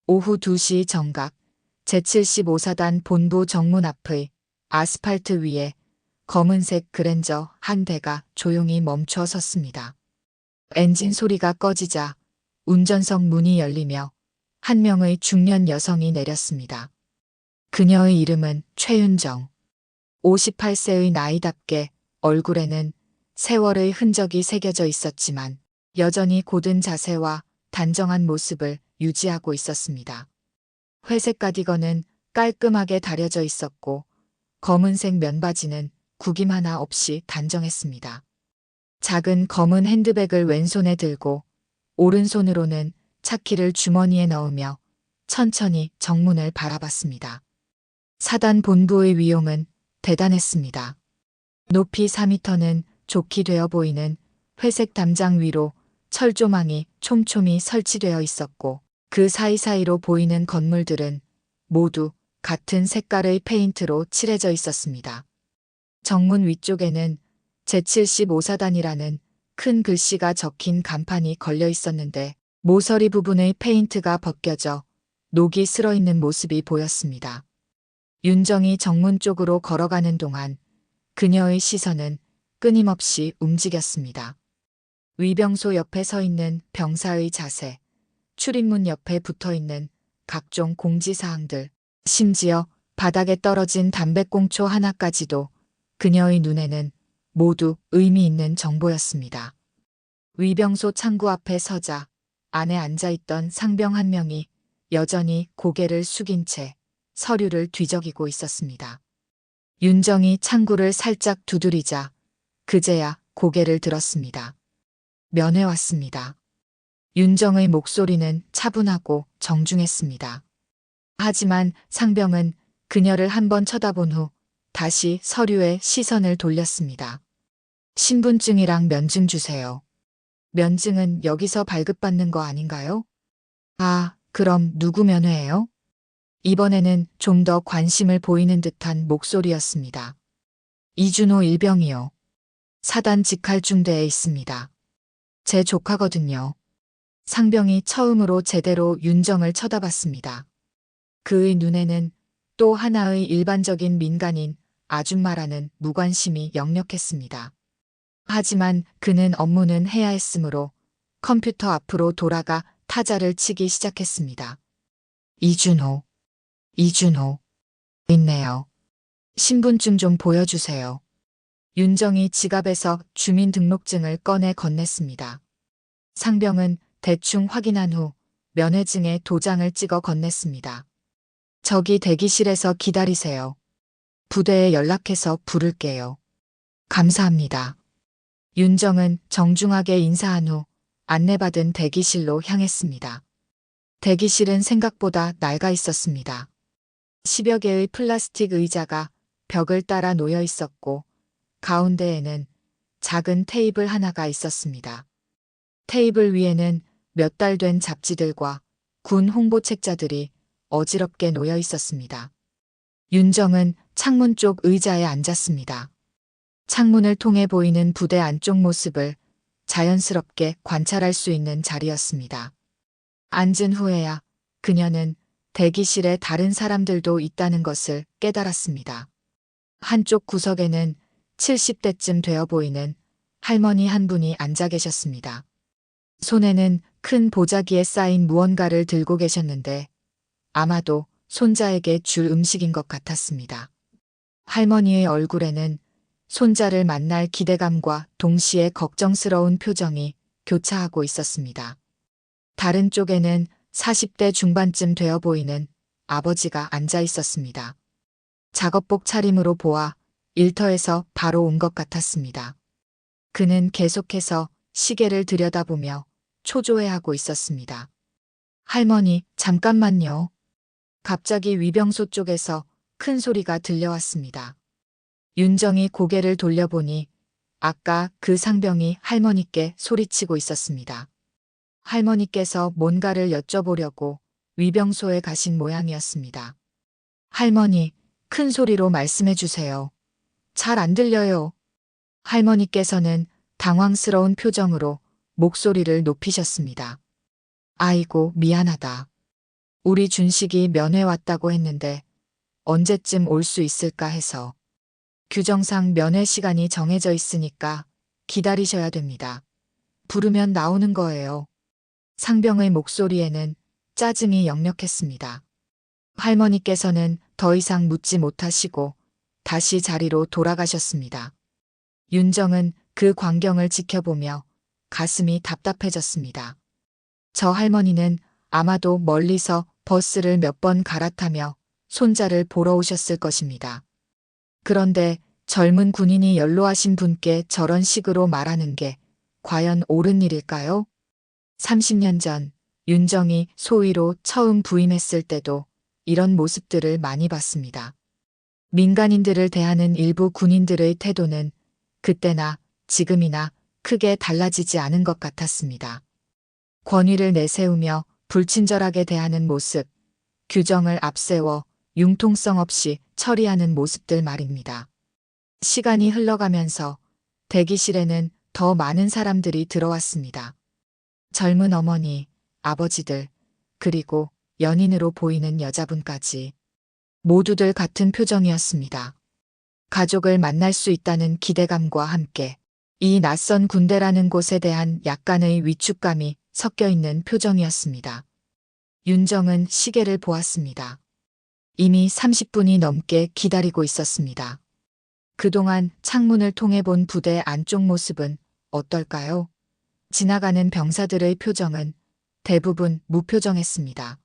오후 2시 정각 제75사단 본부 정문 앞의 아스팔트 위에 검은색 그랜저 한 대가 조용히 멈춰 섰습니다. 엔진 소리가 꺼지자 운전석 문이 열리며 한 명의 중년 여성이 내렸습니다. 그녀의 이름은 최윤정. 58세의 나이답게 얼굴에는 세월의 흔적이 새겨져 있었지만 여전히 고든 자세와 단정한 모습을 유지하고 있었습니다. 회색 가디건은 깔끔하게 다려져 있었고 검은색 면바지는 구김 하나 없이 단정했습니다. 작은 검은 핸드백을 왼손에 들고 오른손으로는 차키를 주머니에 넣으며 천천히 정문을 바라봤습니다. 사단 본부의 위용은 대단했습니다. 높이 4m는 좋게 되어 보이는 회색 담장 위로 철조망이 촘촘히 설치되어 있었고 그 사이사이로 보이는 건물들은 모두 같은 색깔의 페인트로 칠해져 있었습니다. 정문 위쪽에는 제75사단이라는 큰 글씨가 적힌 간판이 걸려 있었는데 모서리 부분의 페인트가 벗겨져 녹이 슬어 있는 모습이 보였습니다. 윤정이 정문 쪽으로 걸어가는 동안 그녀의 시선은 끊임없이 움직였습니다. 위병소 옆에 서 있는 병사의 자세, 출입문 옆에 붙어 있는 각종 공지사항들, 심지어 바닥에 떨어진 담배꽁초 하나까지도 그녀의 눈에는 모두 의미 있는 정보였습니다. 위병소 창구 앞에 서자 안에 앉아있던 상병 한 명이 여전히 고개를 숙인 채 서류를 뒤적이고 있었습니다. 윤정이 창구를 살짝 두드리자 그제야 고개를 들었습니다. 면회 왔습니다. 윤정의 목소리는 차분하고 정중했습니다. 하지만 상병은 그녀를 한번 쳐다본 후 다시 서류에 시선을 돌렸습니다. 신분증이랑 면증 주세요. 면증은 여기서 발급받는 거 아닌가요? 아, 그럼 누구 면회예요? 이번에는 좀 더 관심을 보이는 듯한 목소리였습니다. 이준호 일병이요. 사단 직할중대에 있습니다. 제 조카거든요. 상병이 처음으로 제대로 윤정을 쳐다봤습니다. 그의 눈에는 또 하나의 일반적인 민간인 아줌마라는 무관심이 역력했습니다. 하지만 그는 업무는 해야 했으므로 컴퓨터 앞으로 돌아가 타자를 치기 시작했습니다. 이준호. 있네요. 신분증 좀 보여주세요. 윤정이 지갑에서 주민등록증을 꺼내 건넸습니다. 상병은 대충 확인한 후 면회증에 도장을 찍어 건넸습니다. 저기 대기실에서 기다리세요. 부대에 연락해서 부를게요. 감사합니다. 윤정은 정중하게 인사한 후 안내받은 대기실로 향했습니다. 대기실은 생각보다 낡아 있었습니다. 10여 개의 플라스틱 의자가 벽을 따라 놓여 있었고 가운데에는 작은 테이블 하나가 있었습니다. 테이블 위에는 몇 달 된 잡지들과 군 홍보 책자들이 어지럽게 놓여 있었습니다. 윤정은 창문 쪽 의자에 앉았습니다. 창문을 통해 보이는 부대 안쪽 모습을 자연스럽게 관찰할 수 있는 자리였습니다. 앉은 후에야 그녀는 대기실에 다른 사람들도 있다는 것을 깨달았습니다. 한쪽 구석에는 70대쯤 되어 보이는 할머니 한 분이 앉아 계셨습니다. 손에는 큰 보자기에 쌓인 무언가를 들고 계셨는데 아마도 손자에게 줄 음식인 것 같았습니다. 할머니의 얼굴에는 손자를 만날 기대감과 동시에 걱정스러운 표정이 교차하고 있었습니다. 다른 쪽에는 40대 중반쯤 되어 보이는 아버지가 앉아 있었습니다. 작업복 차림으로 보아 일터에서 바로 온 것 같았습니다. 그는 계속해서 시계를 들여다보며 초조해하고 있었습니다. 할머니, 잠깐만요. 갑자기 위병소 쪽에서 큰 소리가 들려왔습니다. 윤정이 고개를 돌려보니 아까 그 상병이 할머니께 소리치고 있었습니다. 할머니께서 뭔가를 여쭤보려고 위병소에 가신 모양이었습니다. 할머니, 큰 소리로 말씀해 주세요. 잘 안 들려요. 할머니께서는 당황스러운 표정으로 목소리를 높이셨습니다. 아이고, 미안하다. 우리 준식이 면회 왔다고 했는데 언제쯤 올 수 있을까 해서. 규정상 면회 시간이 정해져 있으니까 기다리셔야 됩니다. 부르면 나오는 거예요. 상병의 목소리에는 짜증이 역력했습니다. 할머니께서는 더 이상 묻지 못하시고 다시 자리로 돌아가셨습니다. 윤정은 그 광경을 지켜보며 가슴이 답답해졌습니다. 저 할머니는 아마도 멀리서 버스를 몇 번 갈아타며 손자를 보러 오셨을 것입니다. 그런데 젊은 군인이 연로하신 분께 저런 식으로 말하는 게 과연 옳은 일일까요? 30년 전 윤정이 소위로 처음 부임했을 때도 이런 모습들을 많이 봤습니다. 민간인들을 대하는 일부 군인들의 태도는 그때나 지금이나 크게 달라지지 않은 것 같았습니다. 권위를 내세우며 불친절하게 대하는 모습, 규정을 앞세워 융통성 없이 처리하는 모습들 말입니다. 시간이 흘러가면서 대기실에는 더 많은 사람들이 들어왔습니다. 젊은 어머니, 아버지들, 그리고 연인으로 보이는 여자분까지 모두들 같은 표정이었습니다. 가족을 만날 수 있다는 기대감과 함께 이 낯선 군대라는 곳에 대한 약간의 위축감이 섞여 있는 표정이었습니다. 윤정은 시계를 보았습니다. 이미 30분이 넘게 기다리고 있었습니다. 그동안 창문을 통해 본 부대 안쪽 모습은 어떨까요? 지나가는 병사들의 표정은 대부분 무표정했습니다.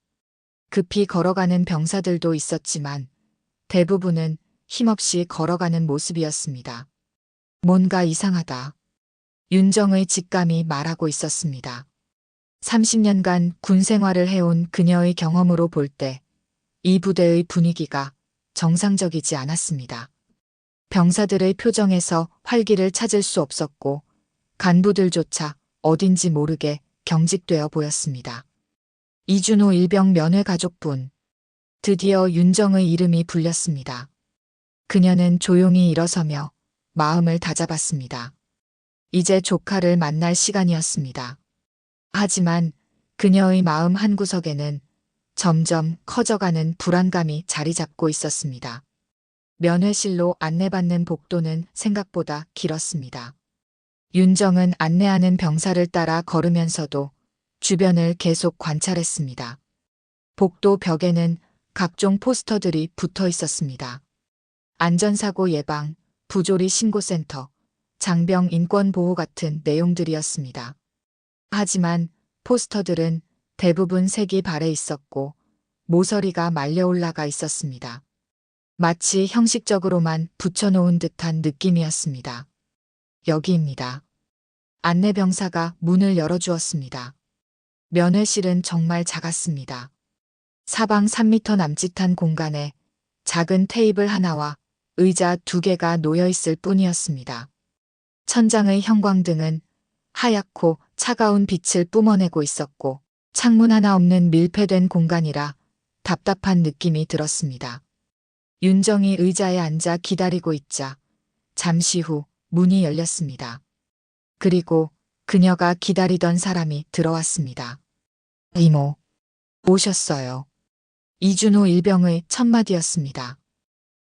급히 걸어가는 병사들도 있었지만 대부분은 힘없이 걸어가는 모습이었습니다. 뭔가 이상하다. 윤정의 직감이 말하고 있었습니다. 30년간 군 생활을 해온 그녀의 경험으로 볼 때 이 부대의 분위기가 정상적이지 않았습니다. 병사들의 표정에서 활기를 찾을 수 없었고 간부들조차 어딘지 모르게 경직되어 보였습니다. 이준호 일병 면회 가족분. 드디어 윤정의 이름이 불렸습니다. 그녀는 조용히 일어서며 마음을 다잡았습니다. 이제 조카를 만날 시간이었습니다. 하지만 그녀의 마음 한구석에는 점점 커져가는 불안감이 자리 잡고 있었습니다. 면회실로 안내받는 복도는 생각보다 길었습니다. 윤정은 안내하는 병사를 따라 걸으면서도 주변을 계속 관찰했습니다. 복도 벽에는 각종 포스터들이 붙어 있었습니다. 안전사고 예방, 부조리 신고센터, 장병 인권보호 같은 내용들이었습니다. 하지만 포스터들은 대부분 색이 발해 있었고 모서리가 말려 올라가 있었습니다. 마치 형식적으로만 붙여놓은 듯한 느낌이었습니다. 여기입니다. 안내병사가 문을 열어주었습니다. 면회실은 정말 작았습니다. 사방 3m 남짓한 공간에 작은 테이블 하나와 의자 2개가 놓여 있을 뿐이었습니다. 천장의 형광등은 하얗고 차가운 빛을 뿜어내고 있었고 창문 하나 없는 밀폐된 공간이라 답답한 느낌이 들었습니다. 윤정이 의자에 앉아 기다리고 있자 잠시 후 문이 열렸습니다. 그리고 그녀가 기다리던 사람이 들어왔습니다. 이모, 오셨어요. 이준호 일병의 첫 마디였습니다.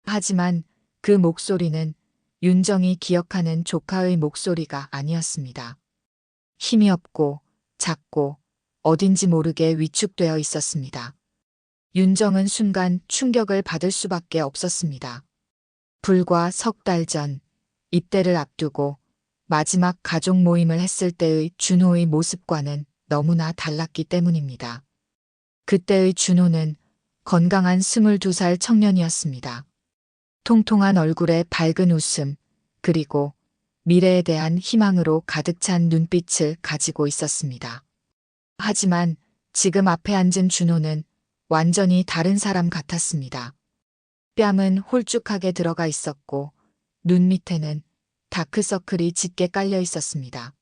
하지만 그 목소리는 윤정이 기억하는 조카의 목소리가 아니었습니다. 힘이 없고 작고 어딘지 모르게 위축되어 있었습니다. 윤정은 순간 충격을 받을 수밖에 없었습니다. 불과 석 달 전 입대를 앞두고 마지막 가족 모임을 했을 때의 준호의 모습과는 너무나 달랐기 때문입니다. 그때의 준호는 건강한 22살 청년이었습니다. 통통한 얼굴에 밝은 웃음, 그리고 미래에 대한 희망으로 가득 찬 눈빛을 가지고 있었습니다. 하지만 지금 앞에 앉은 준호는 완전히 다른 사람 같았습니다. 뺨은 홀쭉하게 들어가 있었고 눈 밑에는 다크서클이 짙게 깔려 있었습니다.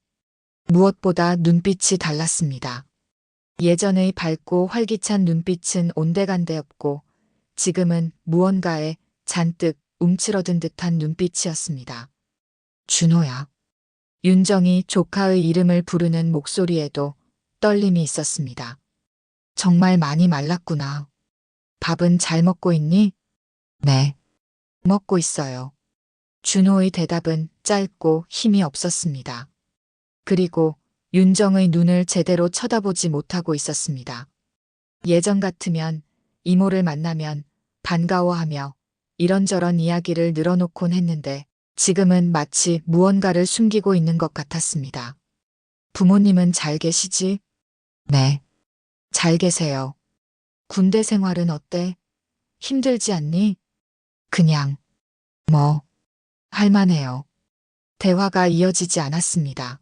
무엇보다 눈빛이 달랐습니다. 예전의 밝고 활기찬 눈빛은 온데간데없고 지금은 무언가에 잔뜩 움츠러든 듯한 눈빛이었습니다. 준호야. 윤정이 조카의 이름을 부르는 목소리에도 떨림이 있었습니다. 정말 많이 말랐구나. 밥은 잘 먹고 있니? 네. 먹고 있어요. 준호의 대답은 짧고 힘이 없었습니다. 그리고 윤정의 눈을 제대로 쳐다보지 못하고 있었습니다. 예전 같으면 이모를 만나면 반가워하며 이런저런 이야기를 늘어놓곤 했는데 지금은 마치 무언가를 숨기고 있는 것 같았습니다. 부모님은 잘 계시지? 네. 잘 계세요. 군대 생활은 어때? 힘들지 않니? 그냥, 뭐, 할만해요. 대화가 이어지지 않았습니다.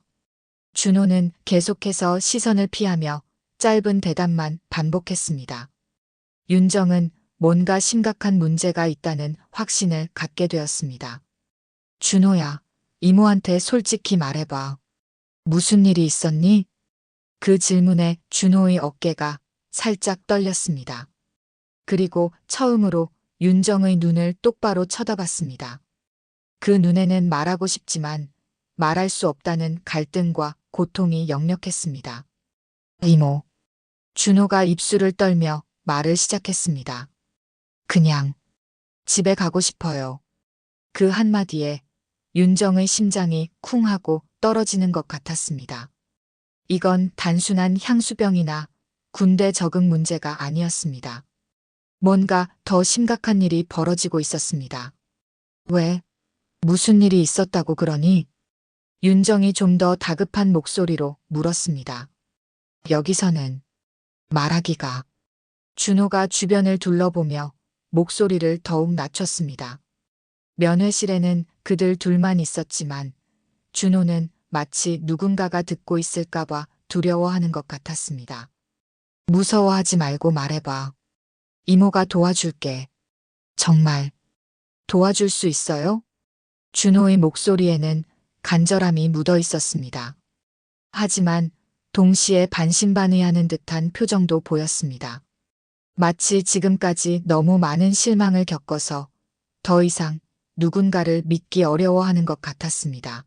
준호는 계속해서 시선을 피하며 짧은 대답만 반복했습니다. 윤정은 뭔가 심각한 문제가 있다는 확신을 갖게 되었습니다. 준호야, 이모한테 솔직히 말해봐. 무슨 일이 있었니? 그 질문에 준호의 어깨가 살짝 떨렸습니다. 그리고 처음으로 윤정의 눈을 똑바로 쳐다봤습니다. 그 눈에는 말하고 싶지만 말할 수 없다는 갈등과 고통이 역력했습니다. 이모. 준호가 입술을 떨며 말을 시작했습니다. 그냥 집에 가고 싶어요. 그 한마디에 윤정의 심장이 쿵 하고 떨어지는 것 같았습니다. 이건 단순한 향수병이나 군대 적응 문제가 아니었습니다. 뭔가 더 심각한 일이 벌어지고 있었습니다. 왜? 무슨 일이 있었다고 그러니? 윤정이 좀 더 다급한 목소리로 물었습니다. 여기서는 말하기가. 준호가 주변을 둘러보며 목소리를 더욱 낮췄습니다. 면회실에는 그들 둘만 있었지만 준호는 마치 누군가가 듣고 있을까봐 두려워하는 것 같았습니다. 무서워하지 말고 말해봐. 이모가 도와줄게. 정말 도와줄 수 있어요? 준호의 목소리에는 간절함이 묻어 있었습니다. 하지만 동시에 반신반의하는 듯한 표정도 보였습니다. 마치 지금까지 너무 많은 실망을 겪어서 더 이상 누군가를 믿기 어려워하는 것 같았습니다.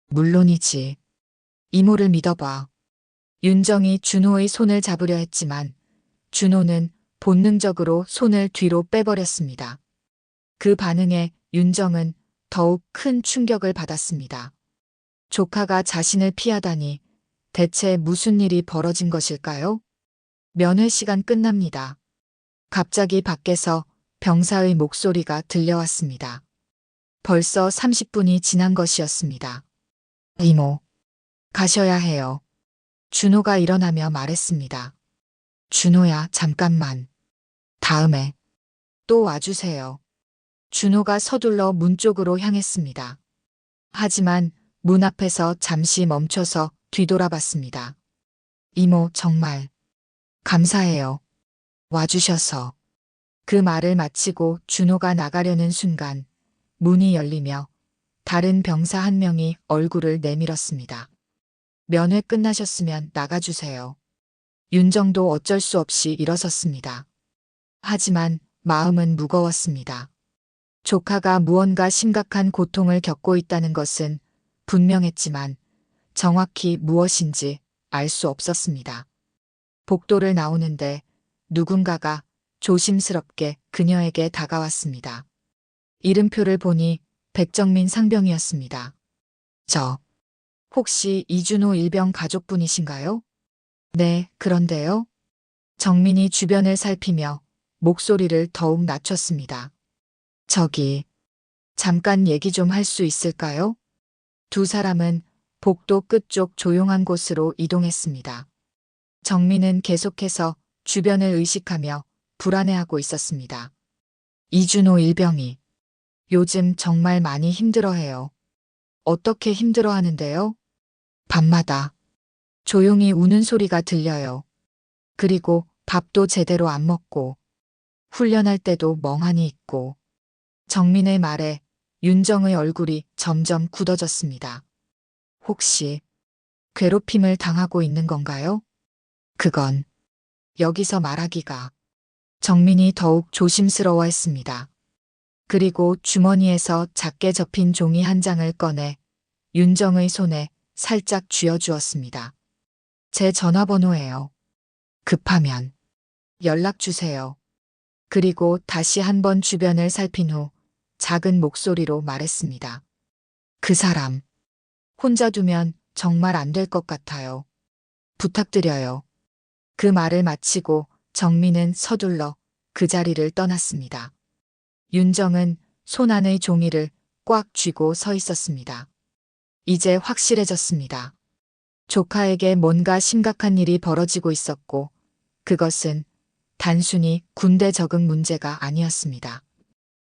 물론이지. 이모를 믿어봐. 윤정이 준호의 손을 잡으려 했지만 준호는 본능적으로 손을 뒤로 빼버렸습니다. 그 반응에 윤정은 더욱 큰 충격을 받았습니다. 조카가 자신을 피하다니 대체 무슨 일이 벌어진 것일까요? 면회 시간 끝납니다. 갑자기 밖에서 병사의 목소리가 들려왔습니다. 벌써 30분이 지난 것이었습니다. 이모, 가셔야 해요. 준호가 일어나며 말했습니다. 준호야, 잠깐만. 다음에 또 와주세요. 준호가 서둘러 문 쪽으로 향했습니다. 하지만 문 앞에서 잠시 멈춰서 뒤돌아봤습니다. 이모, 정말 감사해요. 와주셔서. 그 말을 마치고 준호가 나가려는 순간 문이 열리며 다른 병사 한 명이 얼굴을 내밀었습니다. 면회 끝나셨으면 나가주세요. 윤정도 어쩔 수 없이 일어섰습니다. 하지만 마음은 무거웠습니다. 조카가 무언가 심각한 고통을 겪고 있다는 것은 분명했지만 정확히 무엇인지 알 수 없었습니다. 복도를 나오는데 누군가가 조심스럽게 그녀에게 다가왔습니다. 이름표를 보니 백정민 상병이었습니다. 혹시 이준호 일병 가족분이신가요? 네, 그런데요. 정민이 주변을 살피며 목소리를 더욱 낮췄습니다. 저기, 잠깐 얘기 좀 할 수 있을까요? 두 사람은 복도 끝쪽 조용한 곳으로 이동했습니다. 정민은 계속해서 주변을 의식하며 불안해하고 있었습니다. 이준호 일병이 요즘 정말 많이 힘들어해요. 어떻게 힘들어하는데요? 밤마다 조용히 우는 소리가 들려요. 그리고 밥도 제대로 안 먹고 훈련할 때도 멍하니 있고. 정민의 말에 윤정의 얼굴이 점점 굳어졌습니다. 혹시 괴롭힘을 당하고 있는 건가요? 그건 여기서 말하기가. 정민이 더욱 조심스러워했습니다. 그리고 주머니에서 작게 접힌 종이 한 장을 꺼내 윤정의 손에 살짝 쥐어주었습니다. 제 전화번호예요. 급하면 연락 주세요. 그리고 다시 한번 주변을 살핀 후 작은 목소리로 말했습니다. 그 사람 혼자 두면 정말 안 될 것 같아요. 부탁드려요. 그 말을 마치고 정민은 서둘러 그 자리를 떠났습니다. 윤정은 손 안의 종이를 꽉 쥐고 서 있었습니다. 이제 확실해졌습니다. 조카에게 뭔가 심각한 일이 벌어지고 있었고 그것은 단순히 군대 적응 문제가 아니었습니다.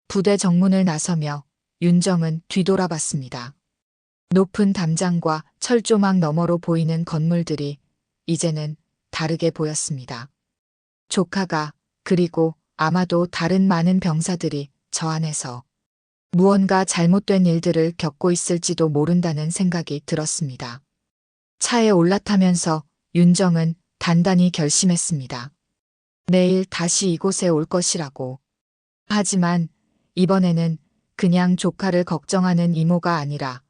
부대 정문을 나서며 윤정은 뒤돌아봤습니다. 높은 담장과 철조망 너머로 보이는 건물들이 이제는 다르게 보였습니다. 조카가 그리고 아마도 다른 많은 병사들이 저 안에서 무언가 잘못된 일들을 겪고 있을지도 모른다는 생각이 들었습니다. 차에 올라타면서 윤정은 단단히 결심했습니다. 내일 다시 이곳에 올 것이라고. 하지만 이번에는 그냥 조카를 걱정하는 이모가 아니라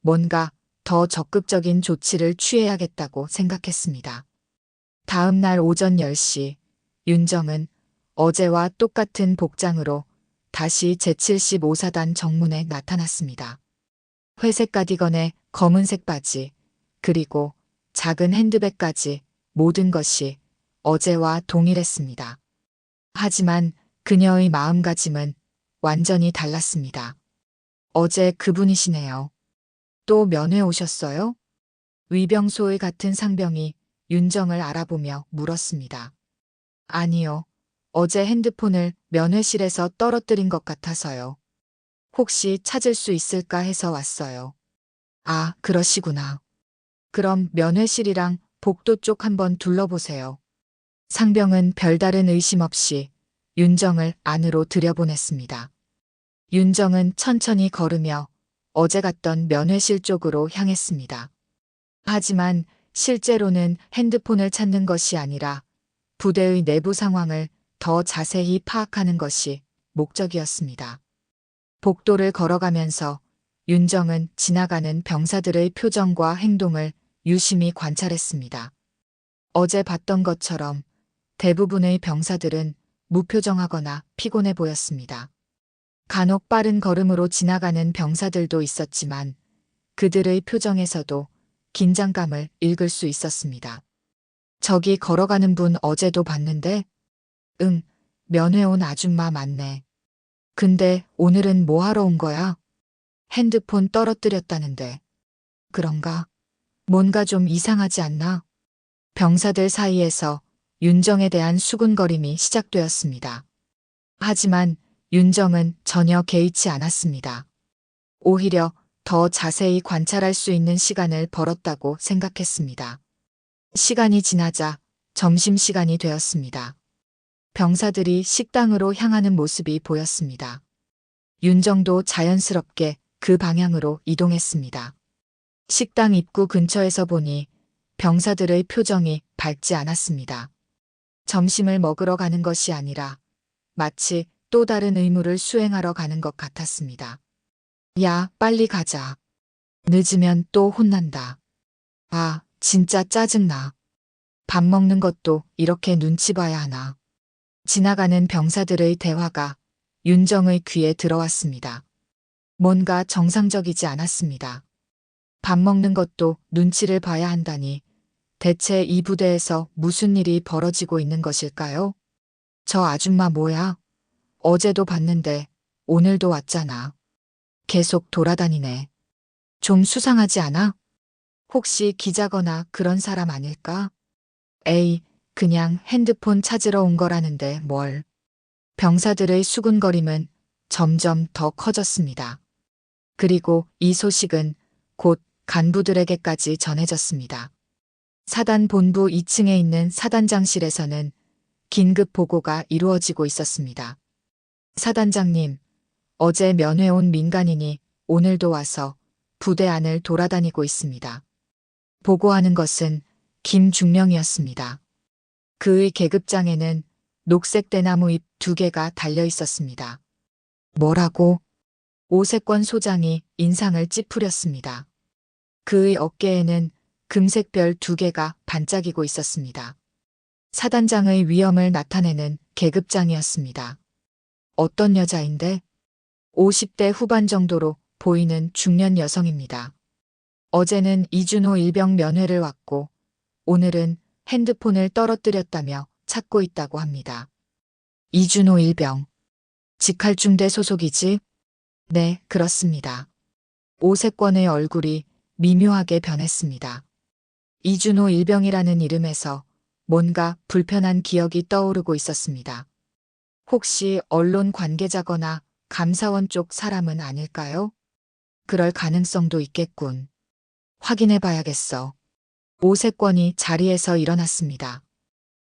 뭔가 더 적극적인 조치를 취해야겠다고 생각했습니다. 다음 날 오전 10시 윤정은 어제와 똑같은 복장으로 다시 제75사단 정문에 나타났습니다. 회색 가디건에 검은색 바지, 그리고 작은 핸드백까지 모든 것이 어제와 동일했습니다. 하지만 그녀의 마음가짐은 완전히 달랐습니다. 어제 그분이시네요. 또 면회 오셨어요? 위병소의 같은 상병이 윤정을 알아보며 물었습니다. 아니요. 어제 핸드폰을 면회실에서 떨어뜨린 것 같아서요. 혹시 찾을 수 있을까 해서 왔어요. 아, 그러시구나. 그럼 면회실이랑 복도 쪽 한번 둘러보세요. 상병은 별다른 의심 없이 윤정을 안으로 들여보냈습니다. 윤정은 천천히 걸으며 어제 갔던 면회실 쪽으로 향했습니다. 하지만 실제로는 핸드폰을 찾는 것이 아니라 부대의 내부 상황을 더 자세히 파악하는 것이 목적이었습니다. 복도를 걸어가면서 윤정은 지나가는 병사들의 표정과 행동을 유심히 관찰했습니다. 어제 봤던 것처럼 대부분의 병사들은 무표정하거나 피곤해 보였습니다. 간혹 빠른 걸음으로 지나가는 병사들도 있었지만 그들의 표정에서도 긴장감을 읽을 수 있었습니다. 저기 걸어가는 분 어제도 봤는데? 응, 면회 온 아줌마 맞네. 근데 오늘은 뭐 하러 온 거야? 핸드폰 떨어뜨렸다는데. 그런가? 뭔가 좀 이상하지 않나? 병사들 사이에서 윤정에 대한 수군거림이 시작되었습니다. 하지만 윤정은 전혀 개의치 않았습니다. 오히려 더 자세히 관찰할 수 있는 시간을 벌었다고 생각했습니다. 시간이 지나자 점심시간이 되었습니다. 병사들이 식당으로 향하는 모습이 보였습니다. 윤정도 자연스럽게 그 방향으로 이동했습니다. 식당 입구 근처에서 보니 병사들의 표정이 밝지 않았습니다. 점심을 먹으러 가는 것이 아니라 마치 또 다른 의무를 수행하러 가는 것 같았습니다. 야, 빨리 가자. 늦으면 또 혼난다. 아, 진짜 짜증나. 밥 먹는 것도 이렇게 눈치 봐야 하나. 지나가는 병사들의 대화가 윤정의 귀에 들어왔습니다. 뭔가 정상적이지 않았습니다. 밥 먹는 것도 눈치를 봐야 한다니 대체 이 부대에서 무슨 일이 벌어지고 있는 것일까요? 저 아줌마 뭐야? 어제도 봤는데 오늘도 왔잖아. 계속 돌아다니네. 좀 수상하지 않아? 혹시 기자거나 그런 사람 아닐까? 에이, 그냥 핸드폰 찾으러 온 거라는데 뭘. 병사들의 수군거림은 점점 더 커졌습니다. 그리고 이 소식은 곧 간부들에게까지 전해졌습니다. 사단 본부 2층에 있는 사단장실에서는 긴급 보고가 이루어지고 있었습니다. 사단장님, 어제 면회 온 민간인이 오늘도 와서 부대 안을 돌아다니고 있습니다. 보고하는 것은 김중령이었습니다. 그의 계급장에는 녹색 대나무 잎 2개가 달려 있었습니다. 뭐라고? 오세권 소장이 인상을 찌푸렸습니다. 그의 어깨에는 금색 별 2개가 반짝이고 있었습니다. 사단장의 위험을 나타내는 계급장이었습니다. 어떤 여자인데? 50대 후반 정도로 보이는 중년 여성입니다. 어제는 이준호 일병 면회를 왔고 오늘은 핸드폰을 떨어뜨렸다며 찾고 있다고 합니다. 이준호 일병. 직할중대 소속이지? 네, 그렇습니다. 오세권의 얼굴이 미묘하게 변했습니다. 이준호 일병이라는 이름에서 뭔가 불편한 기억이 떠오르고 있었습니다. 혹시 언론 관계자거나 감사원 쪽 사람은 아닐까요? 그럴 가능성도 있겠군. 확인해 봐야겠어. 오세권이 자리에서 일어났습니다.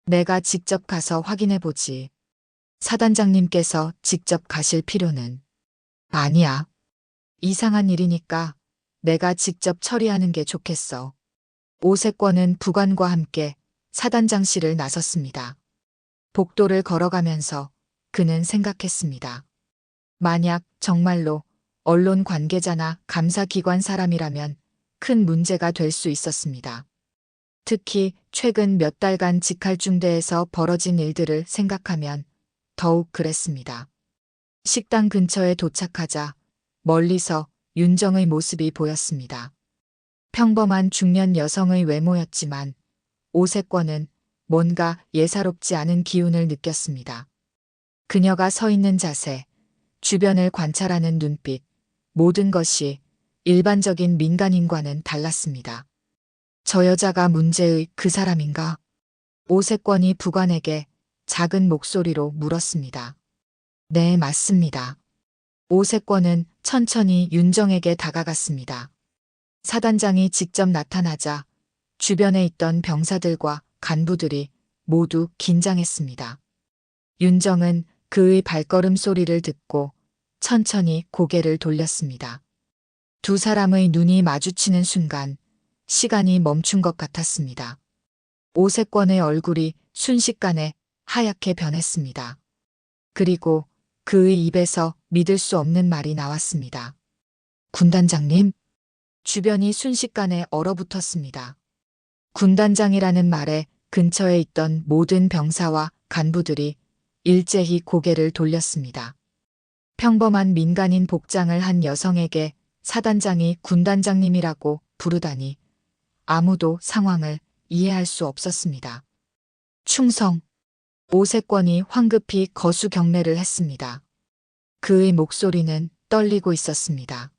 내가 직접 가서 확인해 보지. 사단장님께서 직접 가실 필요는. 아니야. 이상한 일이니까 내가 직접 처리하는 게 좋겠어. 오세권은 부관과 함께 사단장실을 나섰습니다. 복도를 걸어가면서 그는 생각했습니다. 만약 정말로 언론 관계자나 감사기관 사람이라면 큰 문제가 될 수 있었습니다. 특히 최근 몇 달간 직할중대에서 벌어진 일들을 생각하면 더욱 그랬습니다. 식당 근처에 도착하자 멀리서 윤정의 모습이 보였습니다. 평범한 중년 여성의 외모였지만 오세권은 뭔가 예사롭지 않은 기운을 느꼈습니다. 그녀가 서 있는 자세, 주변을 관찰하는 눈빛, 모든 것이 일반적인 민간인과는 달랐습니다. 저 여자가 문제의 그 사람인가? 오세권이 부관에게 작은 목소리로 물었습니다. 네, 맞습니다. 오세권은 천천히 윤정에게 다가갔습니다. 사단장이 직접 나타나자 주변에 있던 병사들과 간부들이 모두 긴장했습니다. 윤정은 그의 발걸음 소리를 듣고 천천히 고개를 돌렸습니다. 두 사람의 눈이 마주치는 순간 시간이 멈춘 것 같았습니다. 오세권의 얼굴이 순식간에 하얗게 변했습니다. 그리고 그의 입에서 믿을 수 없는 말이 나왔습니다. 군단장님? 주변이 순식간에 얼어붙었습니다. 군단장이라는 말에 근처에 있던 모든 병사와 간부들이 일제히 고개를 돌렸습니다. 평범한 민간인 복장을 한 여성에게 사단장이 군단장님이라고 부르다니 아무도 상황을 이해할 수 없었습니다. 충성. 오세권이 황급히 거수 경례를 했습니다. 그의 목소리는 떨리고 있었습니다.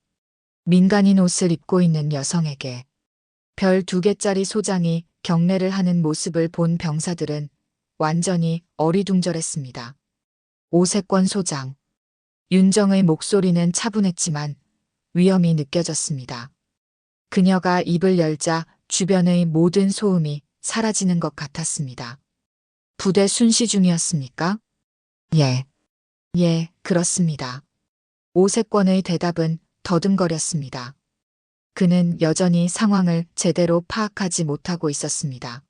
민간인 옷을 입고 있는 여성에게 별 2개짜리 소장이 경례를 하는 모습을 본 병사들은 완전히 어리둥절했습니다. 오세권 소장. 윤정의 목소리는 차분했지만 위험이 느껴졌습니다. 그녀가 입을 열자 주변의 모든 소음이 사라지는 것 같았습니다. 부대 순시 중이었습니까? 예. 예, 그렇습니다. 오세권의 대답은 더듬거렸습니다. 그는 여전히 상황을 제대로 파악하지 못하고 있었습니다.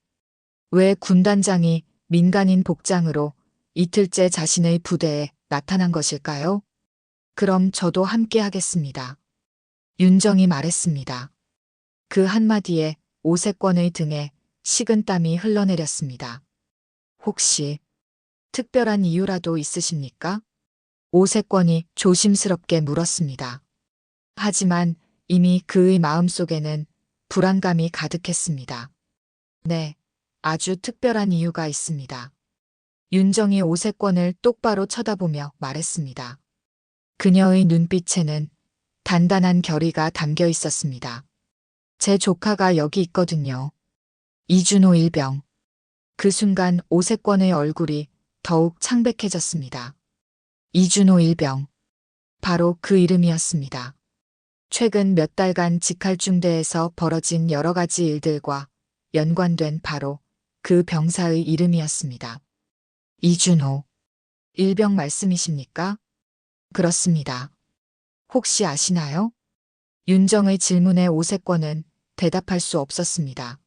왜 군단장이 민간인 복장으로 이틀째 자신의 부대에 나타난 것일까요? 그럼 저도 함께 하겠습니다. 윤정이 말했습니다. 그 한마디에 오세권의 등에 식은땀이 흘러내렸습니다. 혹시 특별한 이유라도 있으십니까? 오세권이 조심스럽게 물었습니다. 하지만 이미 그의 마음속에는 불안감이 가득했습니다. 네, 아주 특별한 이유가 있습니다. 윤정이 오세권을 똑바로 쳐다보며 말했습니다. 그녀의 눈빛에는 단단한 결의가 담겨 있었습니다. 제 조카가 여기 있거든요. 이준호 일병. 그 순간 오세권의 얼굴이 더욱 창백해졌습니다. 이준호 일병. 바로 그 이름이었습니다. 최근 몇 달간 직할중대에서 벌어진 여러 가지 일들과 연관된 바로 그 병사의 이름이었습니다. 이준호. 일병 말씀이십니까? 그렇습니다. 혹시 아시나요? 윤정의 질문에 오세권은 대답할 수 없었습니다.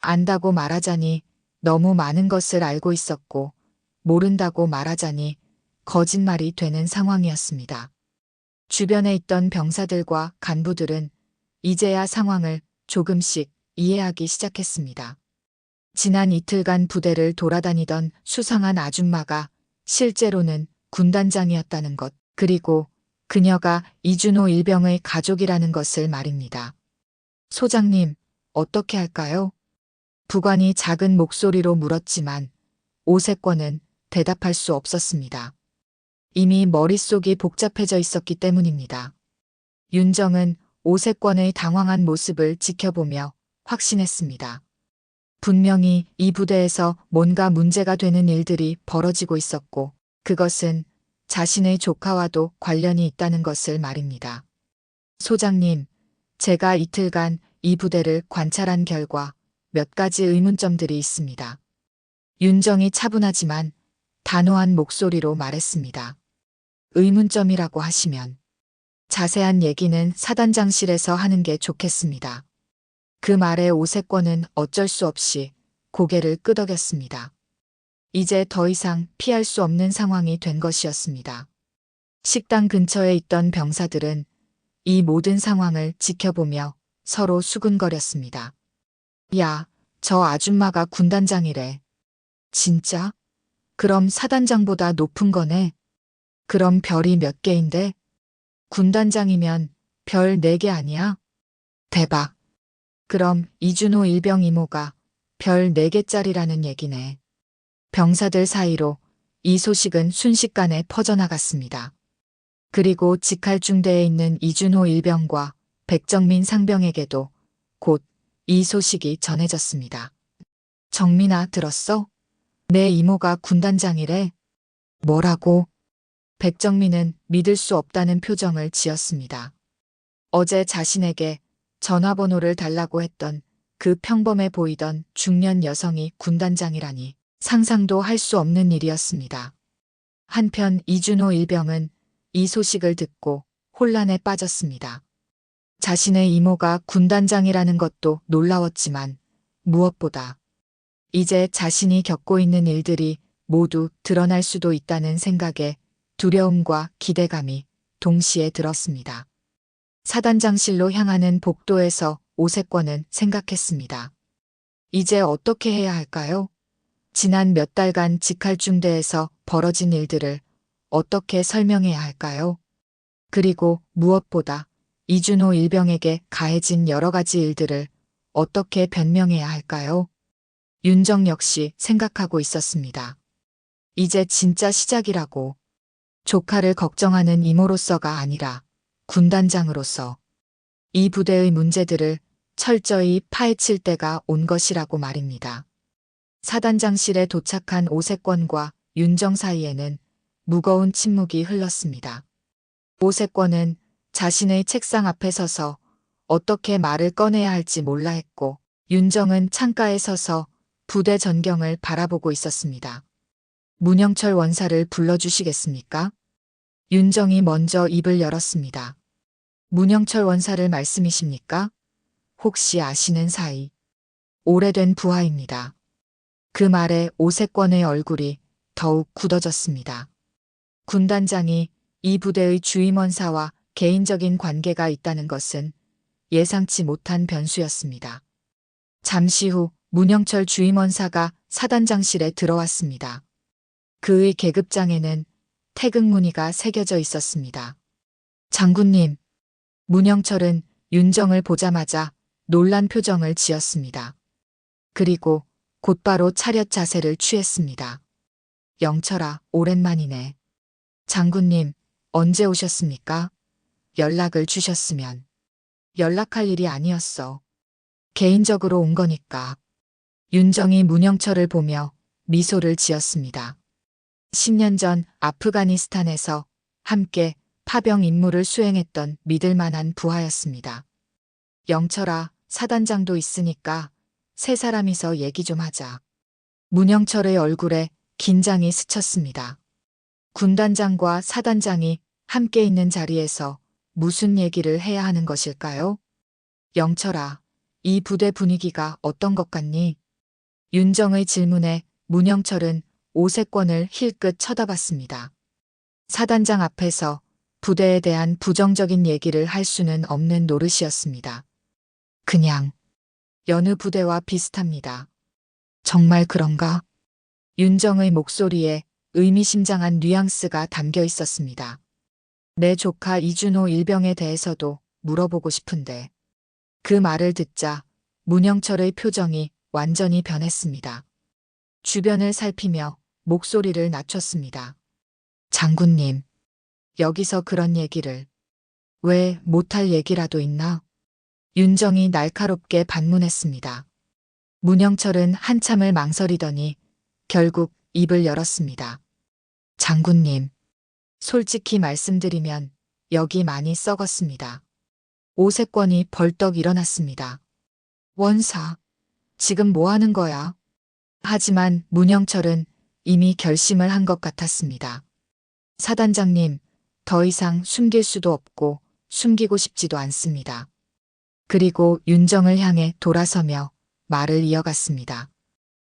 안다고 말하자니 너무 많은 것을 알고 있었고 모른다고 말하자니 거짓말이 되는 상황이었습니다. 주변에 있던 병사들과 간부들은 이제야 상황을 조금씩 이해하기 시작했습니다. 지난 이틀간 부대를 돌아다니던 수상한 아줌마가 실제로는 군단장이었다는 것, 그리고 그녀가 이준호 일병의 가족이라는 것을 말입니다. 소장님, 어떻게 할까요? 부관이 작은 목소리로 물었지만 오세권은 대답할 수 없었습니다. 이미 머릿속이 복잡해져 있었기 때문입니다. 윤정은 오세권의 당황한 모습을 지켜보며 확신했습니다. 분명히 이 부대에서 뭔가 문제가 되는 일들이 벌어지고 있었고, 그것은 자신의 조카와도 관련이 있다는 것을 말입니다. 소장님, 제가 이틀간 이 부대를 관찰한 결과 몇 가지 의문점들이 있습니다. 윤정이 차분하지만 단호한 목소리로 말했습니다. 의문점이라고 하시면 자세한 얘기는 사단장실에서 하는 게 좋겠습니다. 그 말에 오세권은 어쩔 수 없이 고개를 끄덕였습니다. 이제 더 이상 피할 수 없는 상황이 된 것이었습니다. 식당 근처에 있던 병사들은 이 모든 상황을 지켜보며 서로 수근거렸습니다. 야, 저 아줌마가 군단장이래. 진짜? 그럼 사단장보다 높은 거네? 그럼 별이 몇 개인데? 군단장이면 별 4개 아니야? 대박. 그럼 이준호 일병 이모가 별 4개짜리라는 얘기네. 병사들 사이로 이 소식은 순식간에 퍼져나갔습니다. 그리고 직할중대에 있는 이준호 일병과 백정민 상병에게도 곧 이 소식이 전해졌습니다. 정민아, 들었어? 내 이모가 군단장이래. 뭐라고? 백정민은 믿을 수 없다는 표정을 지었습니다. 어제 자신에게 전화번호를 달라고 했던 그 평범해 보이던 중년 여성이 군단장이라니 상상도 할 수 없는 일이었습니다. 한편 이준호 일병은 이 소식을 듣고 혼란에 빠졌습니다. 자신의 이모가 군단장이라는 것도 놀라웠지만 무엇보다 이제 자신이 겪고 있는 일들이 모두 드러날 수도 있다는 생각에 두려움과 기대감이 동시에 들었습니다. 사단장실로 향하는 복도에서 오세권은 생각했습니다. 이제 어떻게 해야 할까요? 지난 몇 달간 직할중대에서 벌어진 일들을 어떻게 설명해야 할까요? 그리고 무엇보다 이준호 일병에게 가해진 여러 가지 일들을 어떻게 변명해야 할까요? 윤정 역시 생각하고 있었습니다. 이제 진짜 시작이라고. 조카를 걱정하는 이모로서가 아니라 군단장으로서 이 부대의 문제들을 철저히 파헤칠 때가 온 것이라고 말입니다. 사단장실에 도착한 오세권과 윤정 사이에는 무거운 침묵이 흘렀습니다. 오세권은 자신의 책상 앞에 서서 어떻게 말을 꺼내야 할지 몰라 했고, 윤정은 창가에 서서 부대 전경을 바라보고 있었습니다. 문영철 원사를 불러주시겠습니까? 윤정이 먼저 입을 열었습니다. 문영철 원사를 말씀이십니까? 혹시 아시는 사이? 오래된 부하입니다. 그 말에 오세권의 얼굴이 더욱 굳어졌습니다. 군단장이 이 부대의 주임원사와 개인적인 관계가 있다는 것은 예상치 못한 변수였습니다. 잠시 후 문영철 주임원사가 사단장실에 들어왔습니다. 그의 계급장에는 태극 무늬가 새겨져 있었습니다. 장군님, 문영철은 윤정을 보자마자 놀란 표정을 지었습니다. 그리고 곧바로 차렷 자세를 취했습니다. 영철아, 오랜만이네. 장군님, 언제 오셨습니까? 연락을 주셨으면. 연락할 일이 아니었어. 개인적으로 온 거니까. 윤정이 문영철을 보며 미소를 지었습니다. 10년 전 아프가니스탄에서 함께 파병 임무를 수행했던 믿을만한 부하였습니다. 영철아, 사단장도 있으니까 세 사람이서 얘기 좀 하자. 문영철의 얼굴에 긴장이 스쳤습니다. 군단장과 사단장이 함께 있는 자리에서 무슨 얘기를 해야 하는 것일까요? 영철아, 이 부대 분위기가 어떤 것 같니? 윤정의 질문에 문영철은 오세권을 힐끗 쳐다봤습니다. 사단장 앞에서 부대에 대한 부정적인 얘기를 할 수는 없는 노릇이었습니다. 그냥 여느 부대와 비슷합니다. 정말 그런가? 윤정의 목소리에 의미심장한 뉘앙스가 담겨 있었습니다. 내 조카 이준호 일병에 대해서도 물어보고 싶은데. 그 말을 듣자 문영철의 표정이 완전히 변했습니다. 주변을 살피며 목소리를 낮췄습니다. 장군님, 여기서 그런 얘기를. 왜 못할 얘기라도 있나? 윤정이 날카롭게 반문했습니다. 문영철은 한참을 망설이더니 결국 입을 열었습니다. 장군님, 솔직히 말씀드리면 여기 많이 썩었습니다. 오세권이 벌떡 일어났습니다. 원사, 지금 뭐 하는 거야? 하지만 문영철은 이미 결심을 한 것 같았습니다. 사단장님, 더 이상 숨길 수도 없고 숨기고 싶지도 않습니다. 그리고 윤정을 향해 돌아서며 말을 이어갔습니다.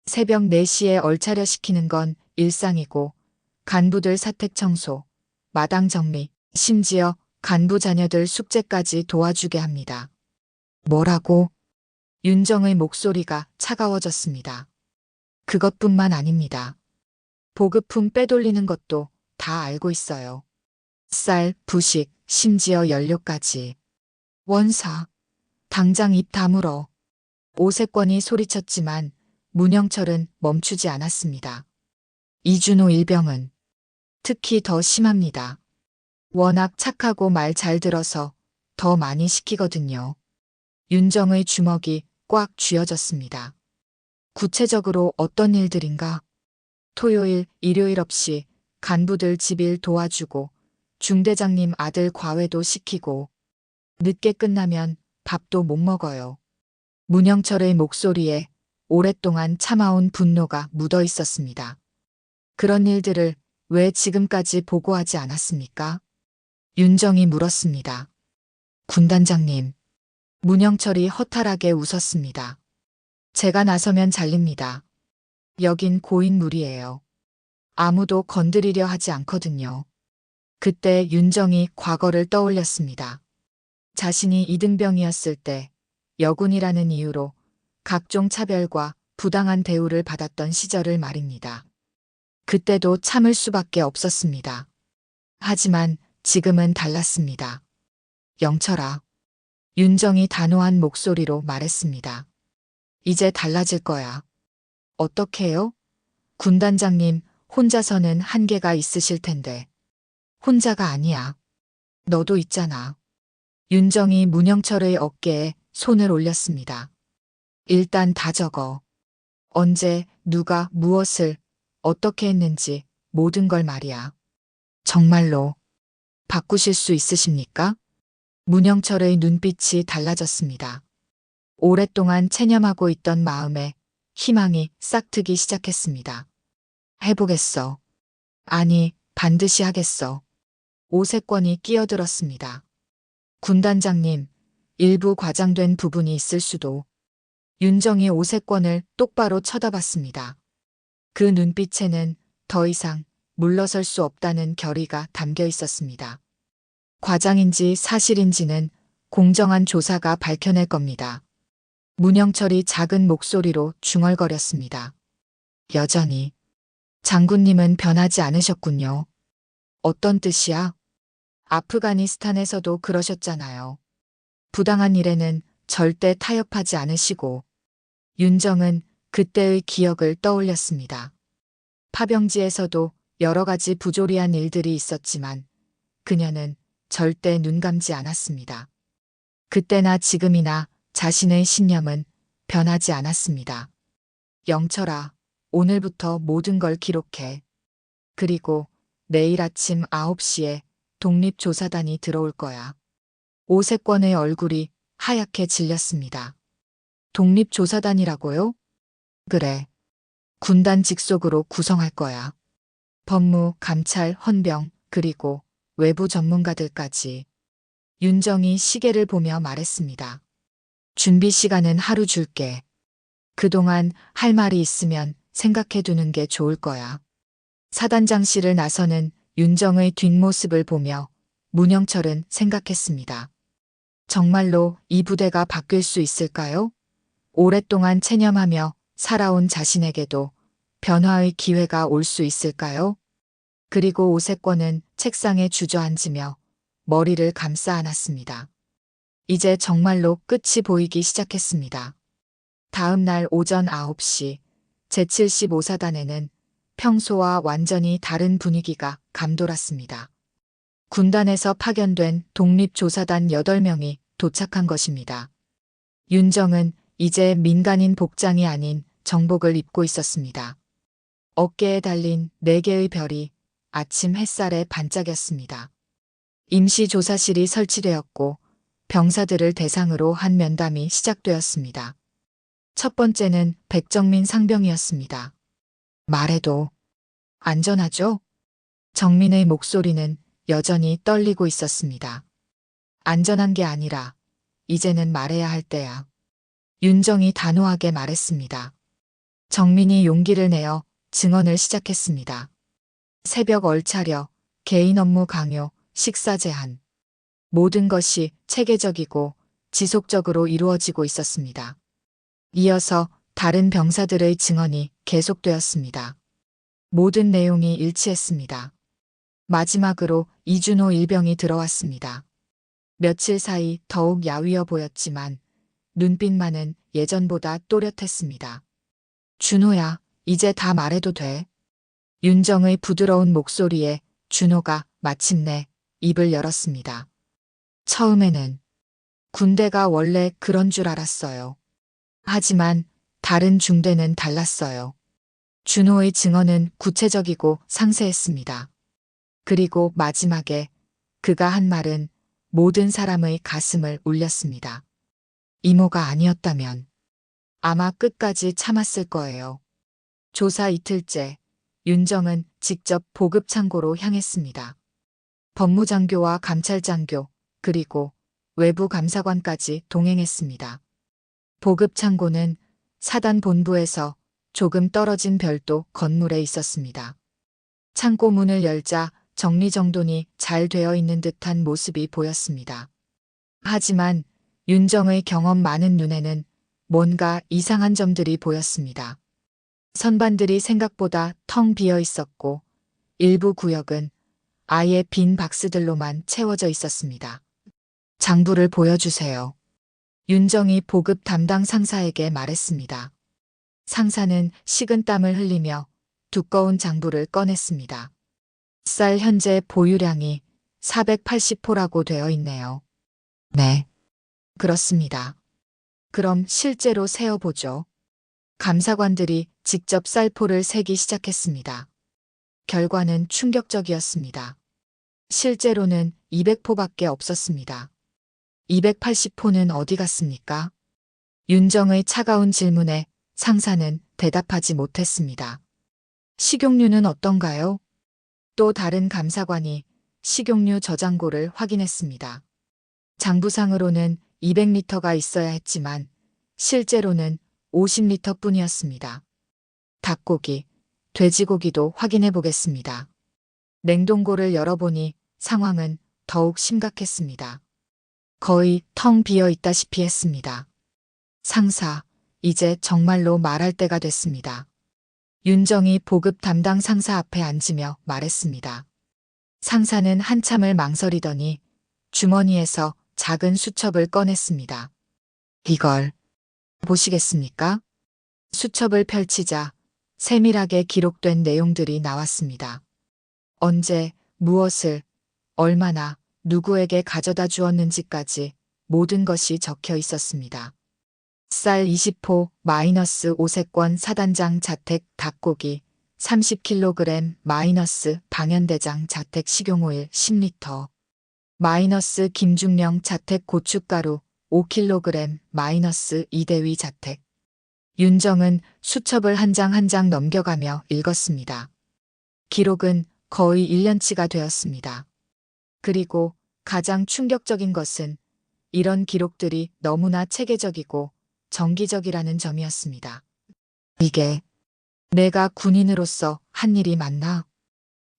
새벽 4시에 얼차려 시키는 건 일상이고 간부들 사택 청소, 마당 정리, 심지어 간부 자녀들 숙제까지 도와주게 합니다. 뭐라고? 윤정의 목소리가 차가워졌습니다. 그것뿐만 아닙니다. 보급품 빼돌리는 것도 다 알고 있어요. 쌀, 부식, 심지어 연료까지. 원사, 당장 입 다물어. 오세권이 소리쳤지만 문영철은 멈추지 않았습니다. 이준호 일병은 특히 더 심합니다. 워낙 착하고 말 잘 들어서 더 많이 시키거든요. 윤정의 주먹이 꽉 쥐어졌습니다. 구체적으로 어떤 일들인가? 토요일, 일요일 없이 간부들 집일 도와주고 중대장님 아들 과외도 시키고 늦게 끝나면 밥도 못 먹어요. 문영철의 목소리에 오랫동안 참아온 분노가 묻어 있었습니다. 그런 일들을 왜 지금까지 보고하지 않았습니까? 윤정이 물었습니다. 군단장님. 문영철이 허탈하게 웃었습니다. 제가 나서면 잘립니다. 여긴 고인물이에요. 아무도 건드리려 하지 않거든요. 그때 윤정이 과거를 떠올렸습니다. 자신이 이등병이었을 때 여군이라는 이유로 각종 차별과 부당한 대우를 받았던 시절을 말입니다. 그때도 참을 수밖에 없었습니다. 하지만 지금은 달랐습니다. 영철아. 윤정이 단호한 목소리로 말했습니다. 이제 달라질 거야. 어떻게요? 군단장님 혼자서는 한계가 있으실 텐데. 혼자가 아니야. 너도 있잖아. 윤정이 문영철의 어깨에 손을 올렸습니다. 일단 다 적어. 언제, 누가, 무엇을, 어떻게 했는지 모든 걸 말이야. 정말로 바꾸실 수 있으십니까? 문영철의 눈빛이 달라졌습니다. 오랫동안 체념하고 있던 마음에 희망이 싹트기 시작했습니다. 해보겠어. 아니, 반드시 하겠어. 오세권이 끼어들었습니다. 군단장님, 일부 과장된 부분이 있을 수도. 윤정이 오세권을 똑바로 쳐다봤습니다. 그 눈빛에는 더 이상 물러설 수 없다는 결의가 담겨 있었습니다. 과장인지 사실인지는 공정한 조사가 밝혀낼 겁니다. 문영철이 작은 목소리로 중얼거렸습니다. 여전히. 장군님은 변하지 않으셨군요. 어떤 뜻이야? 아프가니스탄에서도 그러셨잖아요. 부당한 일에는 절대 타협하지 않으시고. 윤정은 그때의 기억을 떠올렸습니다. 파병지에서도 여러 가지 부조리한 일들이 있었지만 그녀는 절대 눈 감지 않았습니다. 그때나 지금이나 자신의 신념은 변하지 않았습니다. 영철아, 오늘부터 모든 걸 기록해. 그리고 내일 아침 9시에 독립조사단이 들어올 거야. 오세권의 얼굴이 하얗게 질렸습니다. 독립조사단이라고요? 그래. 군단 직속으로 구성할 거야. 법무, 감찰, 헌병, 그리고 외부 전문가들까지. 윤정이 시계를 보며 말했습니다. 준비 시간은 하루 줄게. 그동안 할 말이 있으면 생각해 두는 게 좋을 거야. 사단장실을 나서는 윤정의 뒷모습을 보며 문영철은 생각했습니다. 정말로 이 부대가 바뀔 수 있을까요? 오랫동안 체념하며 살아온 자신에게도 변화의 기회가 올 수 있을까요? 그리고 오세권은 책상에 주저앉으며 머리를 감싸 안았습니다. 이제 정말로 끝이 보이기 시작했습니다. 다음 날 오전 9시 제75사단에는 평소와 완전히 다른 분위기가 감돌았습니다. 군단에서 파견된 독립조사단 8명이 도착한 것입니다. 윤정은 이제 민간인 복장이 아닌 정복을 입고 있었습니다. 어깨에 달린 4개의 별이 아침 햇살에 반짝였습니다. 임시조사실이 설치되었고 병사들을 대상으로 한 면담이 시작되었습니다. 첫 번째는 백정민 상병이었습니다. 말해도 안전하죠? 정민의 목소리는 여전히 떨리고 있었습니다. 안전한 게 아니라 이제는 말해야 할 때야. 윤정이 단호하게 말했습니다. 정민이 용기를 내어 증언을 시작했습니다. 새벽 얼차려, 개인 업무 강요, 식사 제한. 모든 것이 체계적이고 지속적으로 이루어지고 있었습니다. 이어서 다른 병사들의 증언이 계속되었습니다. 모든 내용이 일치했습니다. 마지막으로 이준호 일병이 들어왔습니다. 며칠 사이 더욱 야위어 보였지만 눈빛만은 예전보다 또렷했습니다. 준호야, 이제 다 말해도 돼. 윤정의 부드러운 목소리에 준호가 마침내 입을 열었습니다. 처음에는 군대가 원래 그런 줄 알았어요. 하지만 다른 중대는 달랐어요. 준호의 증언은 구체적이고 상세했습니다. 그리고 마지막에 그가 한 말은 모든 사람의 가슴을 울렸습니다. 이모가 아니었다면 아마 끝까지 참았을 거예요. 조사 이틀째, 윤정은 직접 보급창고로 향했습니다. 법무장교와 감찰장교, 그리고 외부 감사관까지 동행했습니다. 보급창고는 사단 본부에서 조금 떨어진 별도 건물에 있었습니다. 창고 문을 열자 정리정돈이 잘 되어 있는 듯한 모습이 보였습니다. 하지만 윤정의 경험 많은 눈에는 뭔가 이상한 점들이 보였습니다. 선반들이 생각보다 텅 비어 있었고 일부 구역은 아예 빈 박스들로만 채워져 있었습니다. 장부를 보여주세요. 윤정이 보급 담당 상사에게 말했습니다. 상사는 식은땀을 흘리며 두꺼운 장부를 꺼냈습니다. 쌀 현재 보유량이 480포라고 되어 있네요. 네. 그렇습니다. 그럼 실제로 세어보죠. 감사관들이 직접 쌀포를 세기 시작했습니다. 결과는 충격적이었습니다. 실제로는 200포밖에 없었습니다. 280포는 어디 갔습니까? 윤정의 차가운 질문에 상사는 대답하지 못했습니다. 식용유는 어떤가요? 또 다른 감사관이 식용유 저장고를 확인했습니다. 장부상으로는 200리터가 있어야 했지만 실제로는 50리터 뿐이었습니다. 닭고기, 돼지고기도 확인해 보겠습니다. 냉동고를 열어보니 상황은 더욱 심각했습니다. 거의 텅 비어 있다시피 했습니다. 상사, 이제 정말로 말할 때가 됐습니다. 윤정이 보급 담당 상사 앞에 앉으며 말했습니다. 상사는 한참을 망설이더니 주머니에서 작은 수첩을 꺼냈습니다. 이걸 보시겠습니까? 수첩을 펼치자 세밀하게 기록된 내용들이 나왔습니다. 언제, 무엇을, 얼마나, 누구에게 가져다 주었는지까지 모든 것이 적혀 있었습니다. 쌀 20포 마이너스 오세권 사단장 자택 닭고기 30kg 마이너스 방현대장 자택 식용오일 10리터 마이너스 김중령 자택 고춧가루 5kg 마이너스 이대위 자택. 윤정은 수첩을 한 장 한 장 넘겨가며 읽었습니다. 기록은 거의 1년치가 되었습니다. 그리고 가장 충격적인 것은 이런 기록들이 너무나 체계적이고 정기적이라는 점이었습니다. 이게 내가 군인으로서 한 일이 맞나?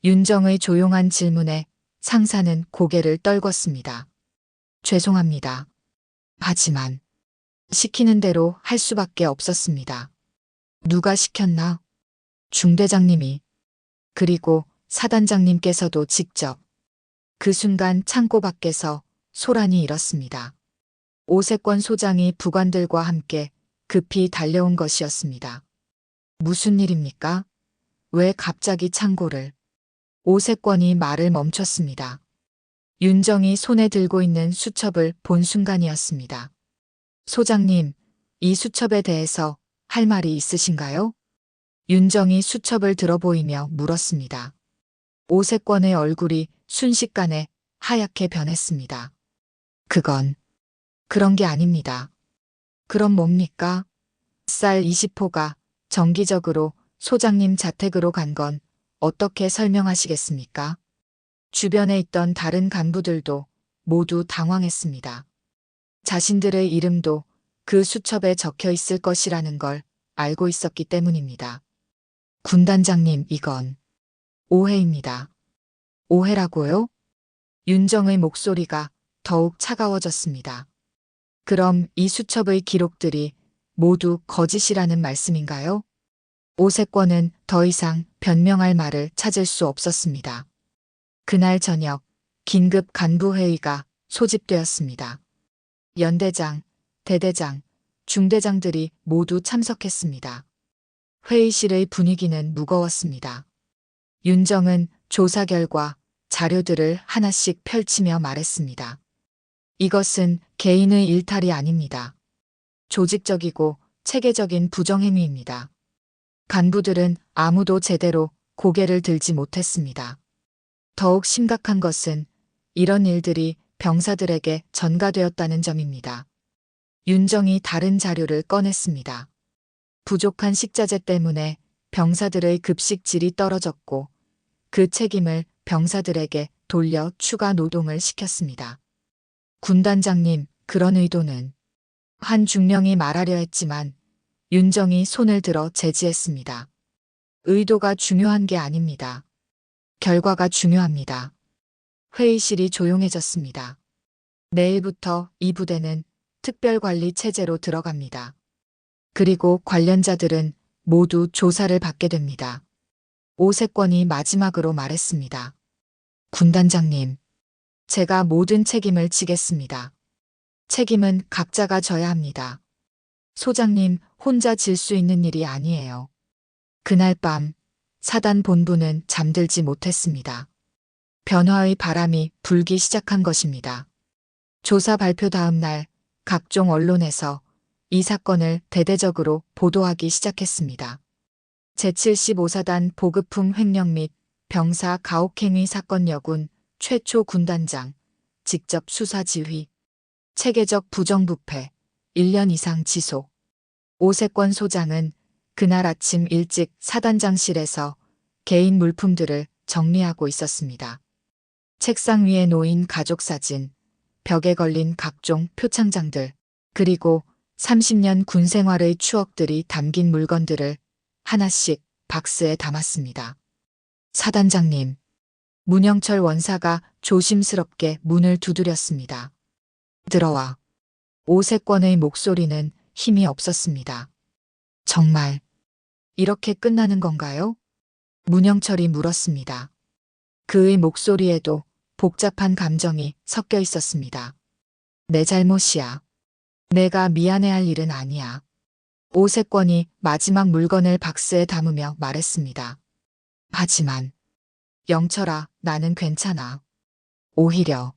윤정의 조용한 질문에 상사는 고개를 떨궜습니다. 죄송합니다. 하지만 시키는 대로 할 수밖에 없었습니다. 누가 시켰나? 중대장님이. 그리고 사단장님께서도 직접. 그 순간 창고 밖에서 소란이 일었습니다. 오세권 소장이 부관들과 함께 급히 달려온 것이었습니다. 무슨 일입니까? 왜 갑자기 창고를? 오세권이 말을 멈췄습니다. 윤정이 손에 들고 있는 수첩을 본 순간이었습니다. 소장님, 이 수첩에 대해서 할 말이 있으신가요? 윤정이 수첩을 들어보이며 물었습니다. 오세권의 얼굴이 순식간에 하얗게 변했습니다. 그런 게 아닙니다. 그럼 뭡니까? 쌀 20호가 정기적으로 소장님 자택으로 간 건 어떻게 설명하시겠습니까? 주변에 있던 다른 간부들도 모두 당황했습니다. 자신들의 이름도 그 수첩에 적혀 있을 것이라는 걸 알고 있었기 때문입니다. 군단장님, 이건 오해입니다. 오해라고요? 윤정의 목소리가 더욱 차가워졌습니다. 그럼 이 수첩의 기록들이 모두 거짓이라는 말씀인가요? 오세권은 더 이상 변명할 말을 찾을 수 없었습니다. 그날 저녁 긴급 간부회의가 소집되었습니다. 연대장, 대대장, 중대장들이 모두 참석했습니다. 회의실의 분위기는 무거웠습니다. 윤정은 조사 결과 자료들을 하나씩 펼치며 말했습니다. 이것은 개인의 일탈이 아닙니다. 조직적이고 체계적인 부정행위입니다. 간부들은 아무도 제대로 고개를 들지 못했습니다. 더욱 심각한 것은 이런 일들이 병사들에게 전가되었다는 점입니다. 윤정이 다른 자료를 꺼냈습니다. 부족한 식자재 때문에 병사들의 급식 질이 떨어졌고 그 책임을 병사들에게 돌려 추가 노동을 시켰습니다. 군단장님, 그런 의도는? 한 중령이 말하려 했지만 윤정이 손을 들어 제지했습니다. 의도가 중요한 게 아닙니다. 결과가 중요합니다. 회의실이 조용해졌습니다. 내일부터 이 부대는 특별관리 체제로 들어갑니다. 그리고 관련자들은 모두 조사를 받게 됩니다. 오세권이 마지막으로 말했습니다. 군단장님, 제가 모든 책임을 지겠습니다. 책임은 각자가 져야 합니다. 소장님 혼자 질 수 있는 일이 아니에요. 그날 밤 사단 본부는 잠들지 못했습니다. 변화의 바람이 불기 시작한 것입니다. 조사 발표 다음 날 각종 언론에서 이 사건을 대대적으로 보도하기 시작했습니다. 제75사단 보급품 횡령 및 병사 가혹행위 사건 여군 최초 군단장, 직접 수사 지휘, 체계적 부정부패, 1년 이상 지속. 오세권 소장은 그날 아침 일찍 사단장실에서 개인 물품들을 정리하고 있었습니다. 책상 위에 놓인 가족사진, 벽에 걸린 각종 표창장들, 그리고 30년 군 생활의 추억들이 담긴 물건들을 하나씩 박스에 담았습니다. 사단장님, 문영철 원사가 조심스럽게 문을 두드렸습니다. 들어와. 오세권의 목소리는 힘이 없었습니다. 정말 이렇게 끝나는 건가요? 문영철이 물었습니다. 그의 목소리에도 복잡한 감정이 섞여 있었습니다. 내 잘못이야. 내가 미안해할 일은 아니야. 오세권이 마지막 물건을 박스에 담으며 말했습니다. 하지만 영철아, 나는 괜찮아. 오히려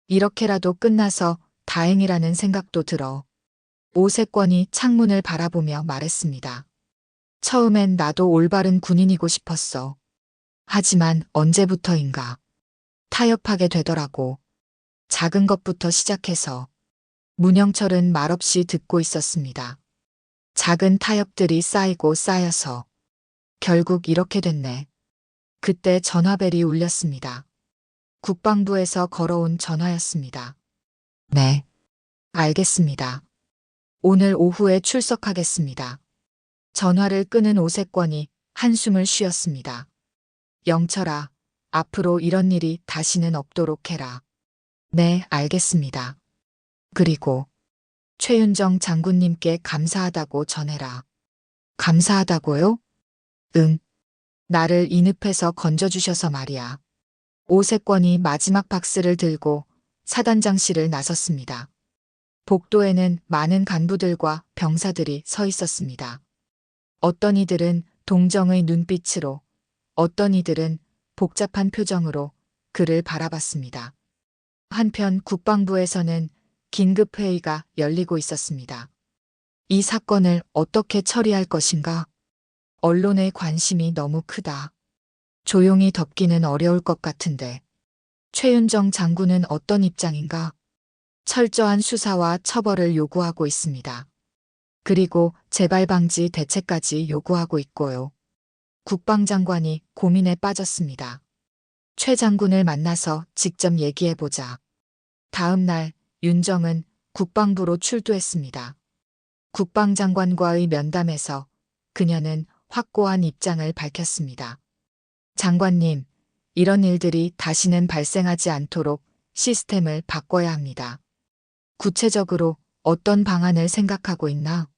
이렇게라도 끝나서 다행이라는 생각도 들어. 오세권이 창문을 바라보며 말했습니다. 처음엔 나도 올바른 군인이고 싶었어. 하지만 언제부터인가 타협하게 되더라고. 작은 것부터 시작해서. 문영철은 말없이 듣고 있었습니다. 작은 타협들이 쌓이고 쌓여서 결국 이렇게 됐네. 그때 전화벨이 울렸습니다. 국방부에서 걸어온 전화였습니다. 네, 알겠습니다. 오늘 오후에 출석하겠습니다. 전화를 끄는 오세권이 한숨을 쉬었습니다. 영철아, 앞으로 이런 일이 다시는 없도록 해라. 네, 알겠습니다. 그리고 최윤정 장군님께 감사하다고 전해라. 감사하다고요? 응. 나를 이 늪에서 건져주셔서 말이야. 오세권이 마지막 박스를 들고 사단장실을 나섰습니다. 복도에는 많은 간부들과 병사들이 서 있었습니다. 어떤 이들은 동정의 눈빛으로, 어떤 이들은 복잡한 표정으로 그를 바라봤습니다. 한편 국방부에서는 긴급회의가 열리고 있었습니다. 이 사건을 어떻게 처리할 것인가? 언론의 관심이 너무 크다. 조용히 덮기는 어려울 것 같은데. 최윤정 장군은 어떤 입장인가? 철저한 수사와 처벌을 요구하고 있습니다. 그리고 재발 방지 대책까지 요구하고 있고요. 국방장관이 고민에 빠졌습니다. 최 장군을 만나서 직접 얘기해보자. 다음 날 윤정은 국방부로 출두했습니다. 국방장관과의 면담에서 그녀는 확고한 입장을 밝혔습니다. 장관님, 이런 일들이 다시는 발생하지 않도록 시스템을 바꿔야 합니다. 구체적으로 어떤 방안을 생각하고 있나?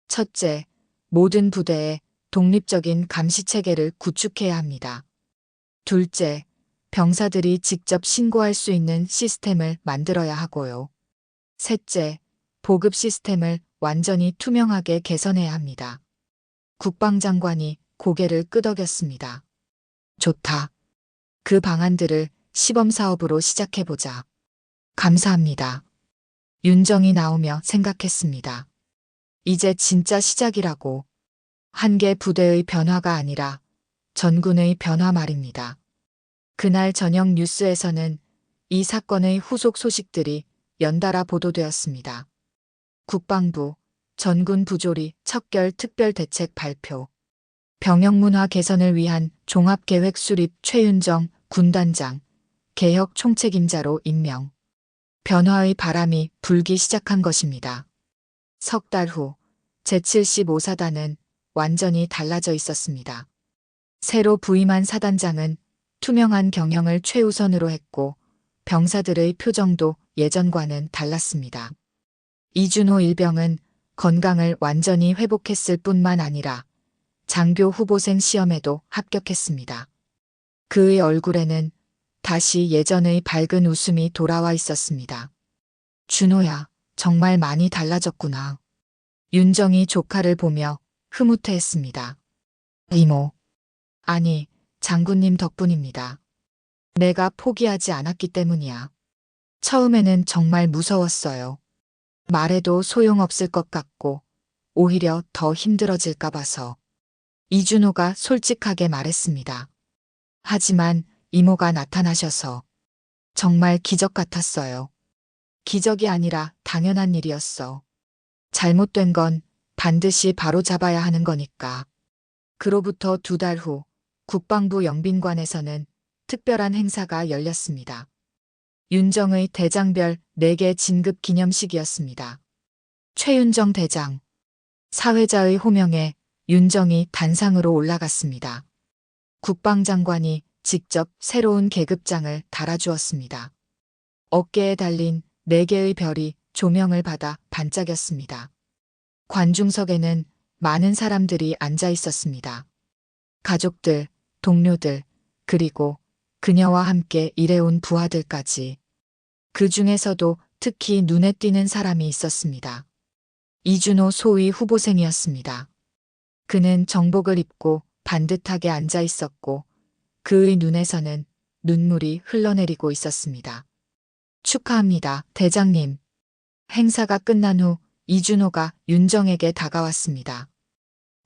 첫째, 모든 부대에 독립적인 감시 체계를 구축해야 합니다. 둘째, 병사들이 직접 신고할 수 있는 시스템을 만들어야 하고요. 셋째, 보급 시스템을 완전히 투명하게 개선해야 합니다. 국방장관이 고개를 끄덕였습니다. 좋다. 그 방안들을 시범사업으로 시작해보자. 감사합니다. 윤정이 나오며 생각했습니다. 이제 진짜 시작이라고. 한 개 부대의 변화가 아니라 전군의 변화 말입니다. 그날 저녁 뉴스에서는 이 사건의 후속 소식들이 연달아 보도되었습니다. 국방부, 전군 부조리 척결 특별대책 발표. 병영문화 개선을 위한 종합계획 수립 최윤정 군단장, 개혁 총책임자로 임명. 변화의 바람이 불기 시작한 것입니다. 석 달 후 제75사단은 완전히 달라져 있었습니다. 새로 부임한 사단장은 투명한 경영을 최우선으로 했고 병사들의 표정도 예전과는 달랐습니다. 이준호 일병은 건강을 완전히 회복했을 뿐만 아니라 장교 후보생 시험에도 합격했습니다. 그의 얼굴에는 다시 예전의 밝은 웃음이 돌아와 있었습니다. 준호야, 정말 많이 달라졌구나. 윤정이 조카를 보며 흐뭇해했습니다. 이모. 아니, 장군님 덕분입니다. 내가 포기하지 않았기 때문이야. 처음에는 정말 무서웠어요. 말해도 소용없을 것 같고 오히려 더 힘들어질까 봐서. 이준호가 솔직하게 말했습니다. 하지만 이모가 나타나셔서 정말 기적 같았어요. 기적이 아니라 당연한 일이었어. 잘못된 건 반드시 바로잡아야 하는 거니까. 그로부터 2달 후 국방부 영빈관에서는 특별한 행사가 열렸습니다. 윤정의 대장별 4개 진급 기념식이었습니다. 최윤정 대장. 사회자의 호명에 윤정이 단상으로 올라갔습니다. 국방장관이 직접 새로운 계급장을 달아주었습니다. 어깨에 달린 4개의 별이 조명을 받아 반짝였습니다. 관중석에는 많은 사람들이 앉아 있었습니다. 가족들, 동료들, 그리고 그녀와 함께 일해온 부하들까지. 그 중에서도 특히 눈에 띄는 사람이 있었습니다. 이준호 소위 후보생이었습니다. 그는 정복을 입고 반듯하게 앉아 있었고 그의 눈에서는 눈물이 흘러내리고 있었습니다. 축하합니다, 대장님. 행사가 끝난 후 이준호가 윤정에게 다가왔습니다.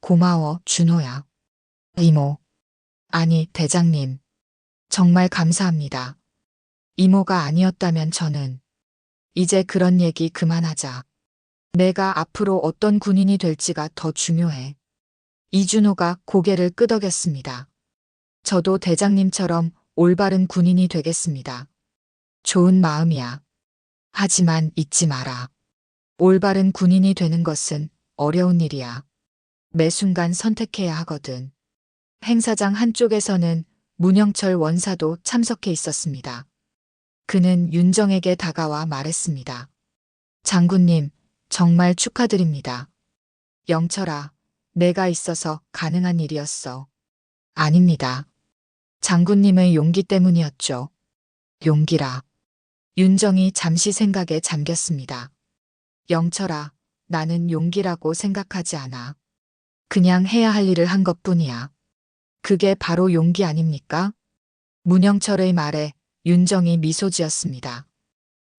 고마워, 준호야. 이모. 아니, 대장님. 정말 감사합니다. 이모가 아니었다면 저는. 이제 그런 얘기 그만하자. 내가 앞으로 어떤 군인이 될지가 더 중요해. 이준호가 고개를 끄덕였습니다. 저도 대장님처럼 올바른 군인이 되겠습니다. 좋은 마음이야. 하지만 잊지 마라. 올바른 군인이 되는 것은 어려운 일이야. 매 순간 선택해야 하거든. 행사장 한쪽에서는 문영철 원사도 참석해 있었습니다. 그는 윤정에게 다가와 말했습니다. 장군님, 정말 축하드립니다. 영철아, 내가 있어서 가능한 일이었어. 아닙니다. 장군님의 용기 때문이었죠. 용기라. 윤정이 잠시 생각에 잠겼습니다. 영철아, 나는 용기라고 생각하지 않아. 그냥 해야 할 일을 한 것뿐이야. 그게 바로 용기 아닙니까? 문영철의 말에 윤정이 미소 지었습니다.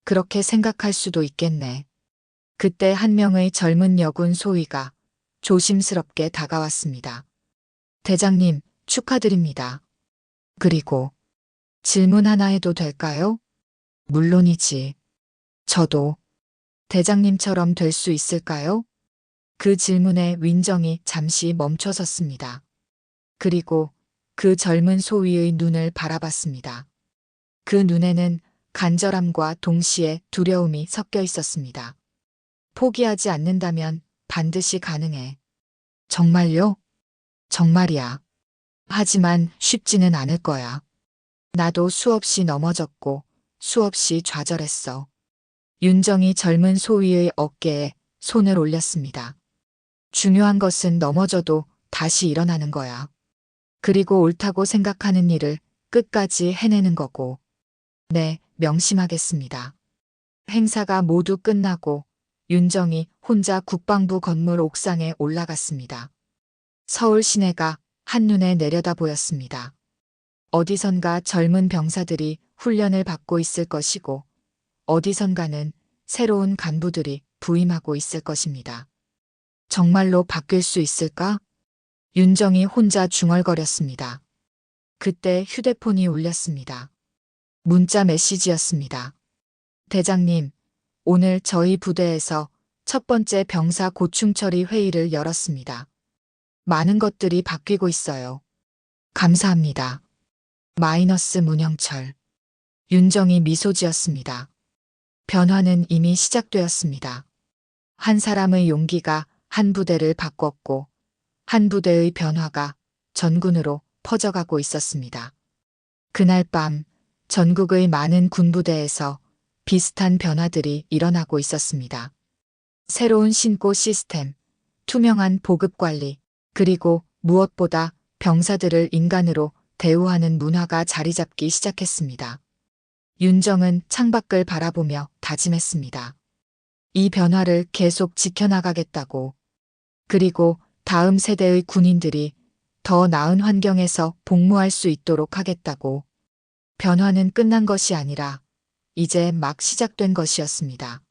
그렇게 생각할 수도 있겠네. 그때 한 명의 젊은 여군 소위가 조심스럽게 다가왔습니다. 대장님, 축하드립니다. 그리고 질문 하나 해도 될까요? 물론이지. 저도 대장님처럼 될 수 있을까요? 그 질문에 윤정이 잠시 멈춰섰습니다. 그리고 그 젊은 소위의 눈을 바라봤습니다. 그 눈에는 간절함과 동시에 두려움이 섞여 있었습니다. 포기하지 않는다면 반드시 가능해. 정말요? 정말이야. 하지만 쉽지는 않을 거야. 나도 수없이 넘어졌고 수없이 좌절했어. 윤정이 젊은 소위의 어깨에 손을 올렸습니다. 중요한 것은 넘어져도 다시 일어나는 거야. 그리고 옳다고 생각하는 일을 끝까지 해내는 거고. 네, 명심하겠습니다. 행사가 모두 끝나고 윤정이 혼자 국방부 건물 옥상에 올라갔습니다. 서울 시내가 한눈에 내려다 보였습니다. 어디선가 젊은 병사들이 훈련을 받고 있을 것이고 어디선가는 새로운 간부들이 부임하고 있을 것입니다. 정말로 바뀔 수 있을까? 윤정이 혼자 중얼거렸습니다. 그때 휴대폰이 울렸습니다. 문자 메시지였습니다. 대장님, 오늘 저희 부대에서 첫 번째 병사 고충 처리 회의를 열었습니다. 많은 것들이 바뀌고 있어요. 감사합니다. 마이너스 문영철. 윤정이 미소 지었습니다. 변화는 이미 시작되었습니다. 한 사람의 용기가 한 부대를 바꿨고 한 부대의 변화가 전군으로 퍼져가고 있었습니다. 그날 밤 전국의 많은 군부대에서 비슷한 변화들이 일어나고 있었습니다. 새로운 신고 시스템, 투명한 보급 관리, 그리고 무엇보다 병사들을 인간으로 대우하는 문화가 자리 잡기 시작했습니다. 윤정은 창밖을 바라보며 다짐했습니다. 이 변화를 계속 지켜나가겠다고. 그리고 다음 세대의 군인들이 더 나은 환경에서 복무할 수 있도록 하겠다고. 변화는 끝난 것이 아니라 이제 막 시작된 것이었습니다.